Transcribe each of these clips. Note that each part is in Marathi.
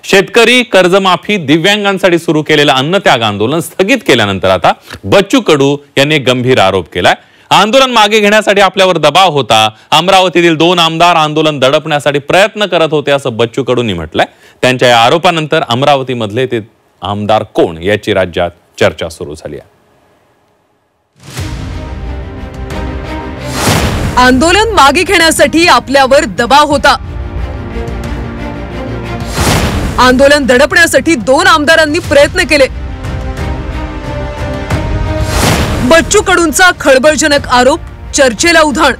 शेतकरी कर्जमाफी दिव्यांगांसाठी सुरू केलेलं अन्नत्याग आंदोलन स्थगित केल्यानंतर आता बच्चू कडू यांनी गंभीर आरोप केलाय। आंदोलन मागे घेण्यासाठी आपल्यावर दबाव होता। अमरावतीतील 2 आमदार आंदोलन दडपण्यासाठी प्रयत्न करत होते असं बच्चू कडूंनी म्हटलंय। त्यांच्या या आरोपानंतर अमरावतीमधले ते आमदार कोण याची राज्यात चर्चा सुरू झाली आहे। आंदोलन मागे घेण्यासाठी आपल्यावर दबाव होता। आंदोलन दडपण्यासाठी 2 आमदारांनी प्रयत्न केले। बच्चू कडूंचा खळबळजनक आरोप चर्चेला उधाण।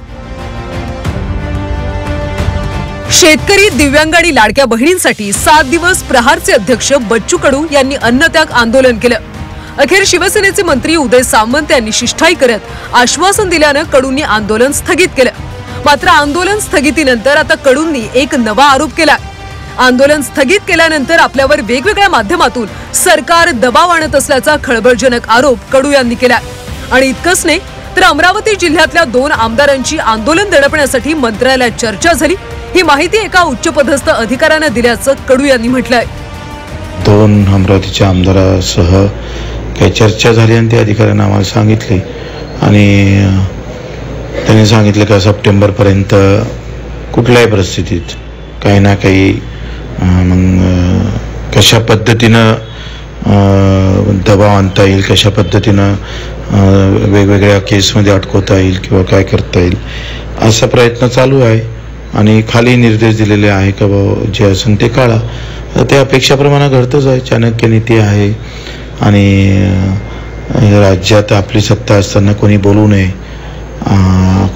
शेतकरी दिव्यांग आणि लाडक्या बहिणींसाठी 7 दिवस प्रहारचे अध्यक्ष बच्चू कडू यांनी अन्नत्याग आंदोलन केलं। अखेर शिवसेनेचे मंत्री उदय सामंत यांनी शिष्टाई करत आश्वासन दिल्यानं कडूंनी आंदोलन स्थगित केलं। मात्र आंदोलन स्थगितीनंतर आता कडूंनी एक नवा आरोप केला। आंदोलन स्थगित केल्यानंतर आपल्यावर वेगवेगळ्या माध्यमातून सरकार दबाव आणत असल्याचा खळबळजनक आरोप कडू यांनी केला। आणि इतकंच नाही तर अमरावती जिल्ह्यातल्या 2 आमदारांची आंदोलन दडपण्यासाठी मंत्रालयात चर्चा झाली। ही माहिती एका उच्चपदस्थ अधिकाऱ्याने दिल्याचं कडू यांनी म्हटलंय। 2 अमरावतीच्या आमदारांसह काही चर्चा झाली आणि त्या अधिकाऱ्यांना आम्हाला सांगितले आणि त्यांनी सांगितलं की सप्टेंबर पर्यंत कुठल्याही परिस्थितीत काही ना काही मग कशा पद्धतीनं दबाव आणता येईल, कशा पद्धतीनं वेगवेगळ्या केसमध्ये अटकवता येईल किंवा काय करता येईल असा प्रयत्न चालू आहे। आणि खाली निर्देश दिलेले आहे का बाबा जे असेल ते काढा। त्या अपेक्षाप्रमाणे घडतंच आहे। चाणक्य नीती आहे आणि राज्यात आपली सत्ता असताना कोणी बोलू नये,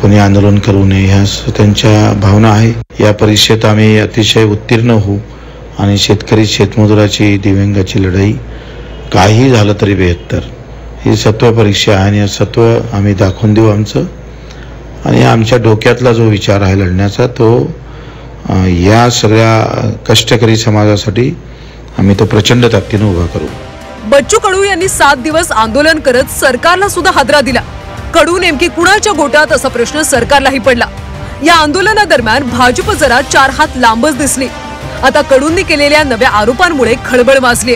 कोणी आंदोलन करू नये ह्या त्यांच्या भावना आहे। या परीक्षेत आम्ही अतिशय उत्तीर्ण होऊ आणि शेतकरी शेतमजुराची दिव्यांगाची लढाई काही झालं तरी बेहत्तर ही सत्व परीक्षा आहे आणि सत्व आम्ही दाखवून देऊ आमचं। आणि आमच्या डोक्यातला जो विचार आहे लढण्याचा तो या सगळ्या कष्टकरी समाजासाठी आम्ही तो प्रचंड ताकदीने उभा करू। बच्चू कडू यांनी 7 दिवस आंदोलन करत सरकारला सुद्धा हादरा दिला। कडू नेमकी कुणाच्या गोटात असा प्रश्न सरकारलाही पडला। या आंदोलनादरम्यान भाजप जरा 4 हात लांबच दिसली। आता कडूंनी केलेल्या नव्या आरोपांमुळे खळबळ माजली।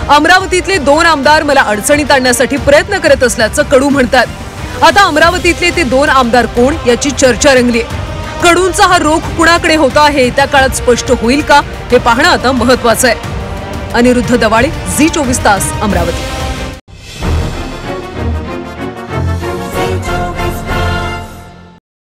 अमरावतीतले 2 आमदार मला अडचणीत आणण्यासाठी प्रयत्न करत असल्याचं कडू म्हणतात। आता अमरावतीतले ते 2 आमदार कोण याची चर्चा रंगली। कडूंचा हा रोख कुणाकडे होता हे येत्या काळात स्पष्ट होईल का हे पाहणं आता महत्त्वाचं आहे। अनिरुद्ध दवाळे, झी 24 तास, अमरावती।